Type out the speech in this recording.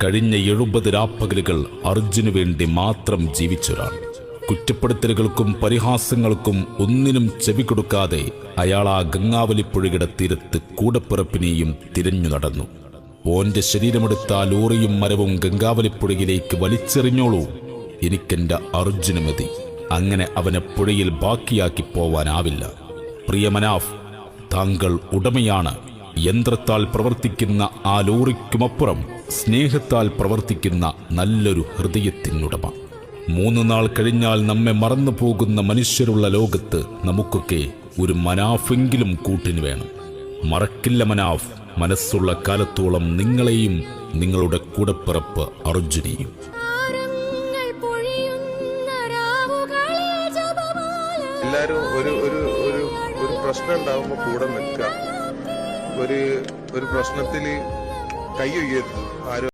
കഴിഞ്ഞ 70 രാപ്പകലുകൾ അർജുനു വേണ്ടി മാത്രം ജീവിച്ചൊരാൾ. കുറ്റപ്പെടുത്തലുകൾക്കും പരിഹാസങ്ങൾക്കും ഒന്നിനും ചെവി കൊടുക്കാതെ അയാൾ ആ ഗംഗാവലിപ്പുഴയുടെ തീരത്ത് കൂടപ്പിറപ്പിനെയും തിരഞ്ഞു നടന്നു. ഓന്റെ ശരീരമെടുത്ത ലോറിയും മരവും ഗംഗാവലിപ്പുഴയിലേക്ക് വലിച്ചെറിഞ്ഞോളൂ, എനിക്കെന്റെ അർജുന മതി. അങ്ങനെ അവനെ പുഴയിൽ ബാക്കിയാക്കി പോവാനാവില്ല. പ്രിയ മനാഫ്, താങ്കൾ ഉടമയാണ്. യന്ത്രത്താൽ പ്രവർത്തിക്കുന്ന ആ ലോറിക്കുമപ്പുറം സ്നേഹത്താൽ പ്രവർത്തിക്കുന്ന നല്ലൊരു ഹൃദയത്തിനുടമ. 3 നാൾ കഴിഞ്ഞാൽ നമ്മെ മറന്നു പോകുന്ന മനുഷ്യരുള്ള ലോകത്ത് നമുക്കൊക്കെ ഒരു മനാഫെങ്കിലും കൂട്ടിന് വേണം. മറക്കില്ല മനാഫ്, മനസ്സുള്ള കാലത്തോളം നിങ്ങളെയും നിങ്ങളുടെ കൂടപ്പിറപ്പ് അർജുനെയും. എല്ലാരും ഒരു പ്രശ്നം ഉണ്ടാവുമ്പോ കൂടെ നിൽക്കുക. ഒരു പ്രശ്നത്തില് കൈ ഉയർത്തും ആരും